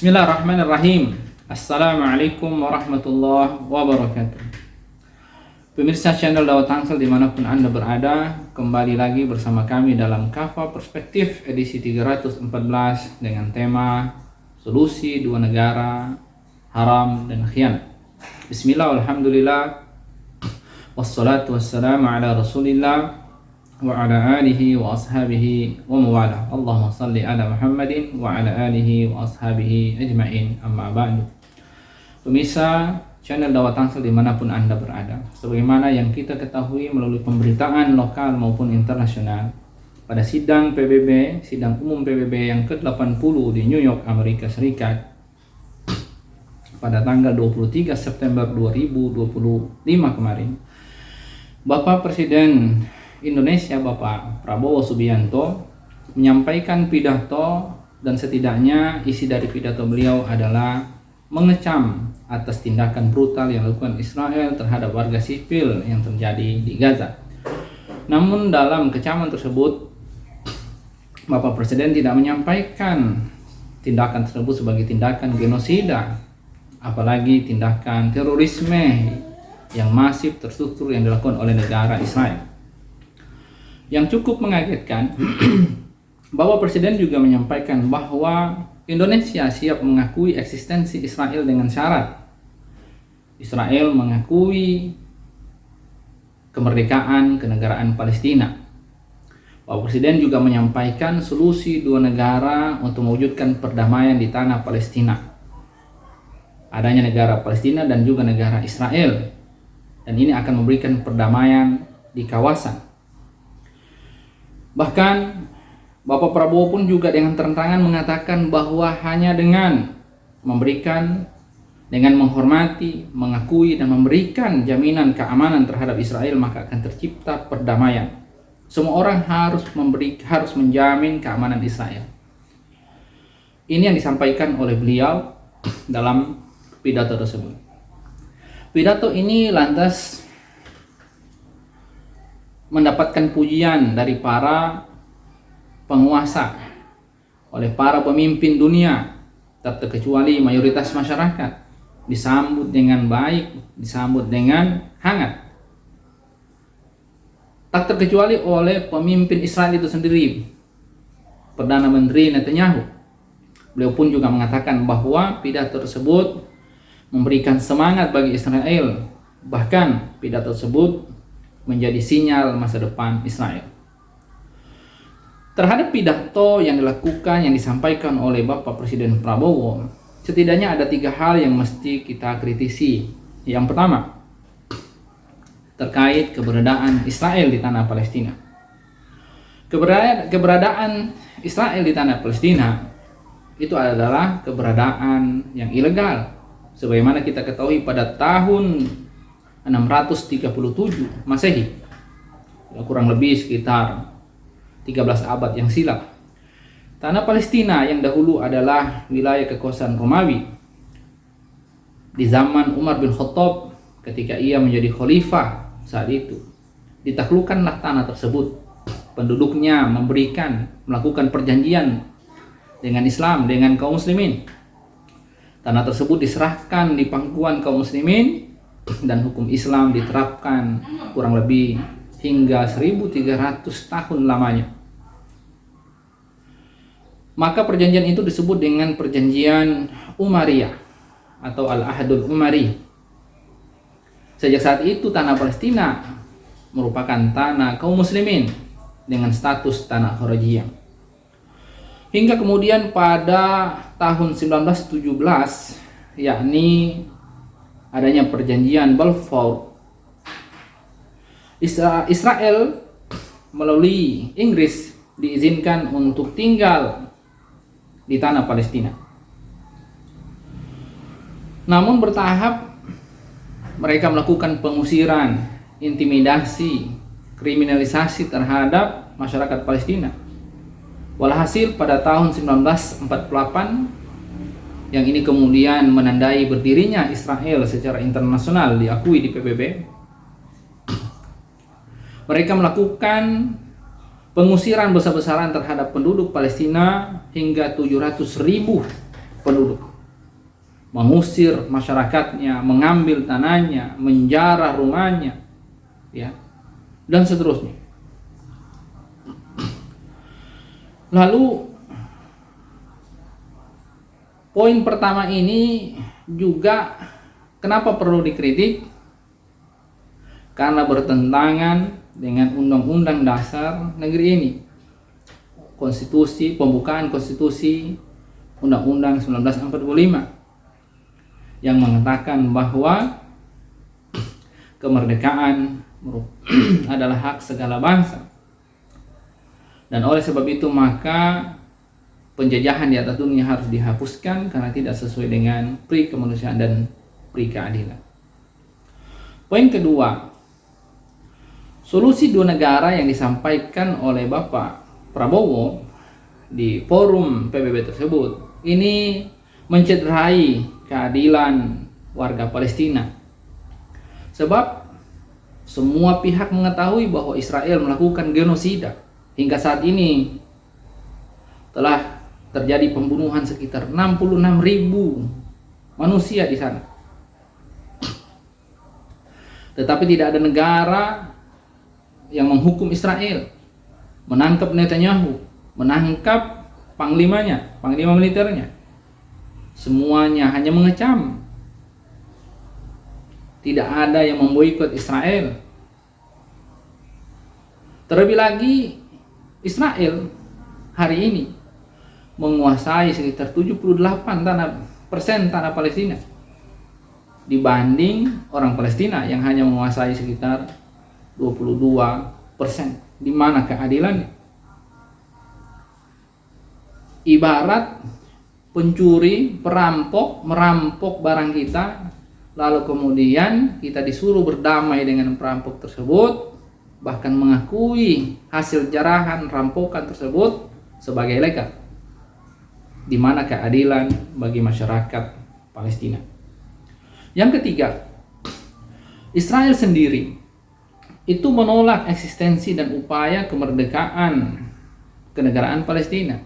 Bismillahirrahmanirrahim. Assalamualaikum warahmatullahi wabarakatuh. Pemirsa channel Dakwah Tangsel dimanapun Anda berada, kembali lagi bersama kami dalam Kafa Perspektif edisi 314 dengan tema Solusi Dua Negara, Haram dan Khianat. Bismillah, alhamdulillah, wassalatu wassalamu ala rasulillah wa ala alihi wa ashabihi wa mawala. Allahumma salli ala Muhammadin wa ala alihi wa ashabihi ajma'in, amma ba'du. Pemirsa channel Dakwah Tangsel dimanapun Anda berada, sebagaimana yang kita ketahui melalui pemberitaan lokal maupun internasional, pada sidang PBB, sidang umum PBB yang ke-80 di New York, Amerika Serikat, pada tanggal 23 September 2025 kemarin, Bapak Presiden Indonesia Bapak Prabowo Subianto menyampaikan pidato, dan setidaknya isi dari pidato beliau adalah mengecam atas tindakan brutal yang dilakukan Israel terhadap warga sipil yang terjadi di Gaza. Namun dalam kecaman tersebut, Bapak Presiden tidak menyampaikan tindakan tersebut sebagai tindakan genosida, apalagi tindakan terorisme yang masif terstruktur yang dilakukan oleh negara Israel. Yang cukup mengagetkan, Bapak Presiden juga menyampaikan bahwa Indonesia siap mengakui eksistensi Israel dengan syarat Israel mengakui kemerdekaan kenegaraan Palestina. Bapak Presiden juga menyampaikan solusi dua negara untuk mewujudkan perdamaian di tanah Palestina. Adanya negara Palestina dan juga negara Israel, dan ini akan memberikan perdamaian di kawasan. Bahkan Bapak Prabowo pun juga dengan terang-terangan mengatakan bahwa hanya dengan menghormati, mengakui dan memberikan jaminan keamanan terhadap Israel, maka akan tercipta perdamaian. Semua orang harus menjamin keamanan Israel. Ini yang disampaikan oleh beliau dalam pidato tersebut. Pidato ini lantas mendapatkan pujian dari para penguasa, oleh para pemimpin dunia, tak terkecuali mayoritas masyarakat, disambut dengan baik, disambut dengan hangat. Tak terkecuali oleh pemimpin Israel itu sendiri, Perdana Menteri Netanyahu. Beliau pun juga mengatakan bahwa pidato tersebut memberikan semangat bagi Israel, bahkan pidato tersebut menjadi sinyal masa depan Israel. Terhadap pidato yang dilakukan, yang disampaikan oleh Bapak Presiden Prabowo, setidaknya ada 3 hal yang mesti kita kritisi. Yang pertama, terkait keberadaan Israel di tanah Palestina. Keberadaan Israel di tanah Palestina itu adalah keberadaan yang ilegal. Sebagaimana kita ketahui pada tahun 637 Masehi, kurang lebih sekitar 13 abad yang silam, tanah Palestina yang dahulu adalah wilayah kekuasaan Romawi di zaman Umar bin Khattab ketika ia menjadi khalifah saat itu, ditaklukkanlah tanah tersebut. Penduduknya melakukan perjanjian dengan Islam, dengan kaum muslimin. Tanah tersebut diserahkan di pangkuan kaum muslimin dan hukum Islam diterapkan kurang lebih hingga 1300 tahun lamanya. Maka perjanjian itu disebut dengan perjanjian Umariyah atau Al-Ahdul Umari. Sejak saat itu tanah Palestina merupakan tanah kaum muslimin dengan status tanah kharajiyah. Hingga kemudian pada tahun 1917, yakni adanya perjanjian Balfour, Israel melalui Inggris diizinkan untuk tinggal di tanah Palestina. Namun bertahap mereka melakukan pengusiran, intimidasi, kriminalisasi terhadap masyarakat Palestina. Walhasil pada tahun 1948, yang ini kemudian menandai berdirinya Israel secara internasional, diakui di PBB, mereka melakukan pengusiran besar-besaran terhadap penduduk Palestina hingga 700.000 penduduk. mengusir masyarakatnya, mengambil tanahnya, menjarah rumahnya, ya, dan seterusnya. Lalu poin pertama ini juga kenapa perlu dikritik? Karena bertentangan dengan Undang-Undang Dasar negeri ini, konstitusi, pembukaan konstitusi Undang-Undang 1945 yang mengatakan bahwa kemerdekaan adalah hak segala bangsa. Dan oleh sebab itu maka penjajahan di atas dunia harus dihapuskan karena tidak sesuai dengan pri kemanusiaan dan pri keadilan. Poin kedua, solusi dua negara yang disampaikan oleh Bapak Prabowo di forum PBB tersebut ini mencederai keadilan warga Palestina. Sebab semua pihak mengetahui bahwa Israel melakukan genosida. Hingga saat ini telah terjadi pembunuhan sekitar 66.000 manusia di sana. Tetapi tidak ada negara yang menghukum Israel, menangkap Netanyahu, menangkap panglimanya, panglima militernya. Semuanya hanya mengecam. Tidak ada yang memboikot Israel. Terlebih lagi, Israel hari ini menguasai sekitar 78% tanah Palestina dibanding orang Palestina yang hanya menguasai sekitar 22%. Di mana keadilannya? Ibarat pencuri, perampok merampok barang kita, lalu kemudian kita disuruh berdamai dengan perampok tersebut, bahkan mengakui hasil jarahan rampokan tersebut sebagai legal. Di mana keadilan bagi masyarakat Palestina? Yang ketiga, Israel sendiri itu menolak eksistensi dan upaya kemerdekaan kenegaraan Palestina.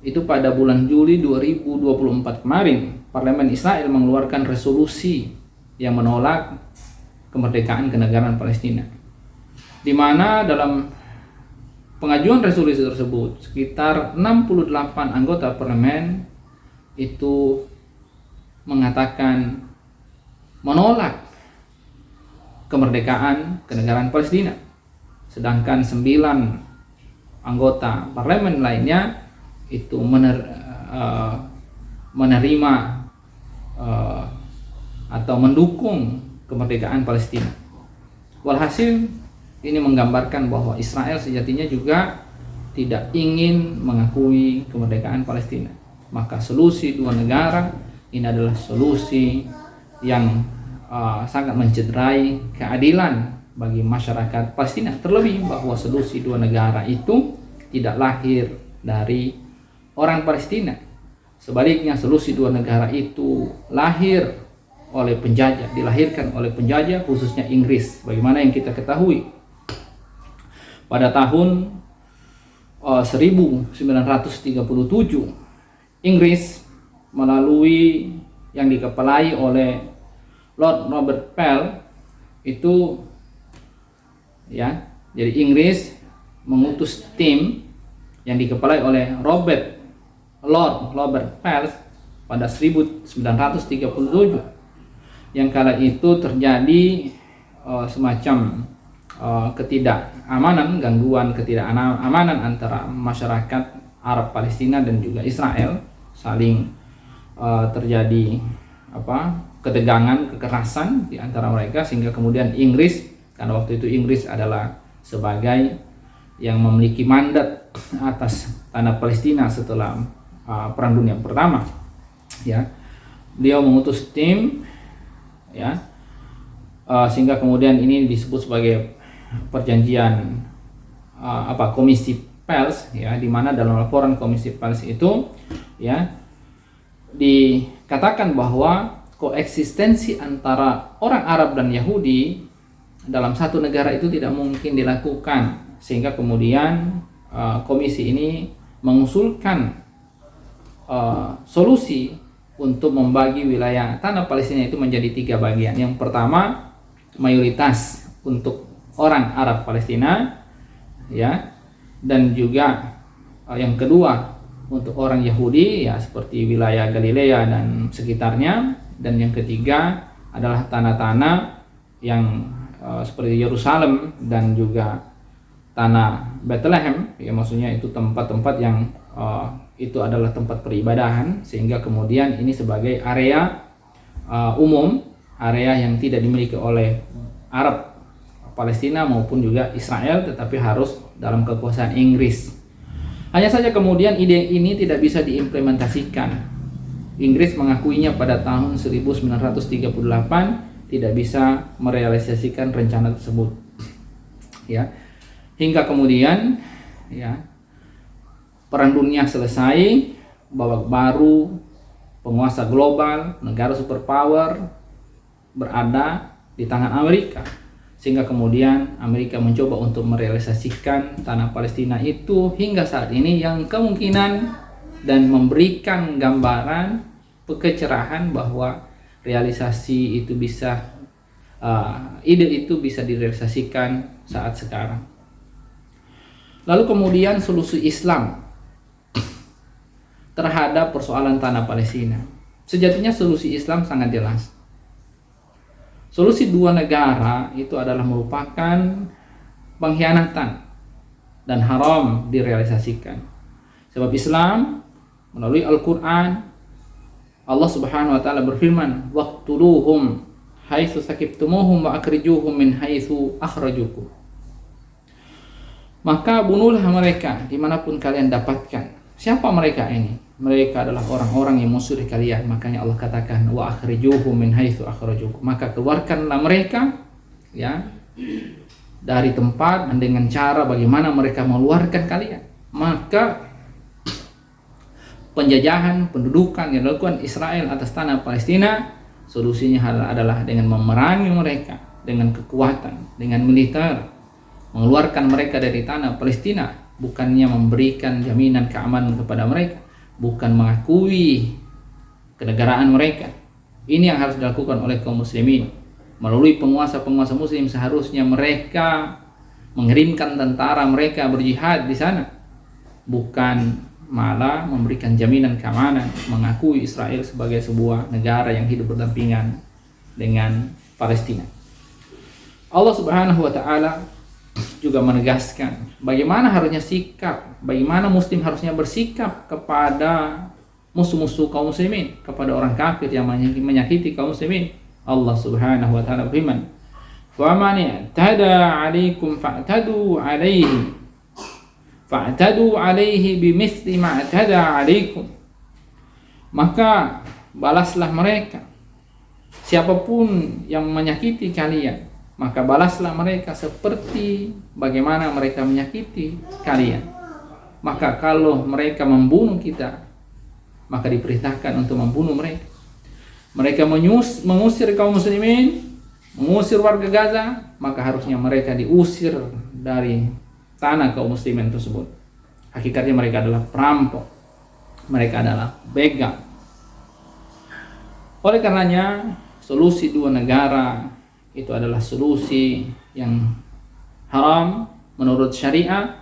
Itu pada bulan Juli 2024 kemarin, Parlemen Israel mengeluarkan resolusi yang menolak kemerdekaan kenegaraan Palestina. Di mana dalam pengajuan resolusi tersebut sekitar 68 anggota parlemen itu mengatakan menolak kemerdekaan kenegaraan Palestina, sedangkan 9 anggota parlemen lainnya itu menerima atau mendukung kemerdekaan Palestina. Walhasil ini menggambarkan bahwa Israel sejatinya juga tidak ingin mengakui kemerdekaan Palestina. Maka solusi dua negara ini adalah solusi yang sangat mencederai keadilan bagi masyarakat Palestina. Terlebih bahwa solusi dua negara itu tidak lahir dari orang Palestina. Sebaliknya solusi dua negara itu lahir oleh penjajah, dilahirkan oleh penjajah khususnya Inggris. Bagaimana yang kita ketahui, pada tahun 1937 Inggris melalui yang dikepalai oleh Lord Robert Pell itu, ya, jadi Inggris mengutus tim yang dikepalai oleh Lord Robert Pell pada 1937, yang kala itu terjadi semacam ketidakamanan, gangguan ketidakamanan antara masyarakat Arab Palestina dan juga Israel, saling terjadi ketegangan, kekerasan di antara mereka, sehingga kemudian Inggris, karena waktu itu Inggris adalah sebagai yang memiliki mandat atas tanah Palestina setelah Perang Dunia Pertama, ya, beliau mengutus tim, ya, sehingga kemudian ini disebut sebagai perjanjian Komisi Pels, ya, di mana dalam laporan Komisi Pels itu, ya, dikatakan bahwa koeksistensi antara orang Arab dan Yahudi dalam satu negara itu tidak mungkin dilakukan, sehingga kemudian komisi ini mengusulkan solusi untuk membagi wilayah tanah Palestina itu menjadi 3 bagian. Yang pertama, mayoritas untuk orang Arab Palestina, ya, dan juga yang kedua untuk orang Yahudi, ya, seperti wilayah Galilea dan sekitarnya, dan yang ketiga adalah tanah-tanah yang seperti Yerusalem dan juga tanah Bethlehem, ya, maksudnya itu tempat-tempat yang itu adalah tempat peribadahan, sehingga kemudian ini sebagai area umum, area yang tidak dimiliki oleh Arab Palestina maupun juga Israel, tetapi harus dalam kekuasaan Inggris. Hanya saja kemudian ide ini tidak bisa diimplementasikan. Inggris mengakuinya pada tahun 1938 tidak bisa merealisasikan rencana tersebut. Ya. Hingga kemudian, ya, Perang Dunia selesai, babak baru, penguasa global, negara superpower berada di tangan Amerika, sehingga kemudian Amerika mencoba untuk merealisasikan tanah Palestina itu hingga saat ini, yang kemungkinan dan memberikan gambaran kecerahan bahwa realisasi itu bisa ide itu bisa direalisasikan saat sekarang. Lalu kemudian solusi Islam terhadap persoalan tanah Palestina. Sejatinya solusi Islam sangat jelas. Solusi 2 negara itu adalah merupakan pengkhianatan dan haram direalisasikan. Sebab Islam melalui Al-Quran, Allah Subhanahu wa taala berfirman, "Waqtuluhum haitsu saqiftumuhum wa akhrijuhum min haitsu akhrajukum." Maka bunuhlah mereka dimanapun kalian dapatkan. Siapa mereka ini? Mereka adalah orang-orang yang musuh kalian. Makanya Allah katakan, wa akhrijuhum min haitsu akhrajukum. Maka keluarkanlah mereka, ya, dari tempat dengan cara bagaimana mereka mengeluarkan kalian. Maka penjajahan, pendudukan yang dilakukan Israel atas tanah Palestina, solusinya adalah dengan memerangi mereka dengan kekuatan, dengan militer, mengeluarkan mereka dari tanah Palestina, bukannya memberikan jaminan keamanan kepada mereka, bukan mengakui kenegaraan mereka. Ini yang harus dilakukan oleh kaum muslimin. Melalui penguasa-penguasa muslim seharusnya mereka mengirimkan tentara mereka berjihad di sana, bukan malah memberikan jaminan keamanan, mengakui Israel sebagai sebuah negara yang hidup berdampingan dengan Palestina. Allah Subhanahu wa taala juga menegaskan bagaimana harusnya sikap, bagaimana muslim harusnya bersikap kepada musuh-musuh kaum muslimin, kepada orang kafir yang menyakiti kaum muslimin. Allah Subhanahu wa taala berfirman, "Faman i'tada 'alaikum fa'tadu 'alaihi bimithli ma i'tada 'alaikum." Maka balaslah mereka, siapapun yang menyakiti kalian, maka balaslah mereka seperti bagaimana mereka menyakiti kalian. Maka kalau mereka membunuh kita, maka diperintahkan untuk membunuh mereka. Mereka mengusir kaum muslimin, mengusir warga Gaza, maka harusnya mereka diusir dari tanah kaum muslimin tersebut. Hakikatnya mereka adalah perampok, mereka adalah begal. Oleh karenanya, solusi 2 negara itu adalah solusi yang haram menurut syariat.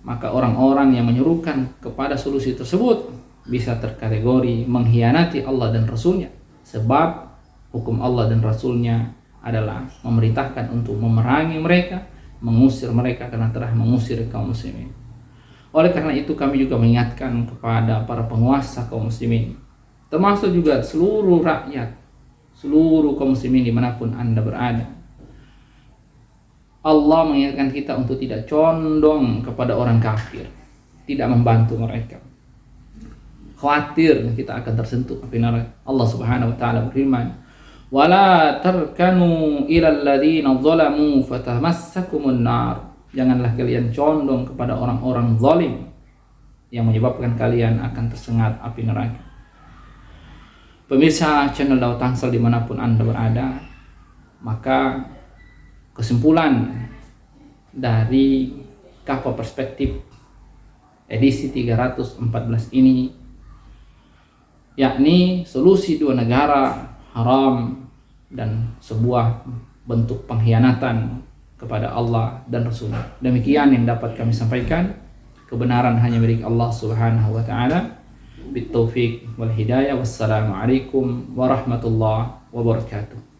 Maka orang-orang yang menyerukan kepada solusi tersebut bisa terkategori mengkhianati Allah dan Rasulnya, sebab hukum Allah dan Rasulnya adalah memerintahkan untuk memerangi mereka, mengusir mereka karena telah mengusir kaum muslimin. Oleh karena itu kami juga mengingatkan kepada para penguasa kaum muslimin, termasuk juga seluruh rakyat, seluruh kaum muslimin dimanapun Anda berada. Allah mengingatkan kita untuk tidak condong kepada orang kafir, tidak membantu mereka. Khawatir kita akan tersentuh api neraka. Allah Subhanahu wa taala berfirman, "Wala tarkanu ilal ladzina zalamu fatamassakumun nar." Janganlah kalian condong kepada orang-orang zalim yang menyebabkan kalian akan tersengat api neraka. Pemirsa channel Daud Tangsel dimanapun Anda berada, maka kesimpulan dari Kafah Perspektif edisi 314 ini, yakni solusi dua negara haram dan sebuah bentuk pengkhianatan kepada Allah dan Rasul. Demikian yang dapat kami sampaikan. Kebenaran hanya milik Allah Subhanahu wa taala. Bitaufiq wal hidayah. Wassalamualaikum warahmatullahi wabarakatuh.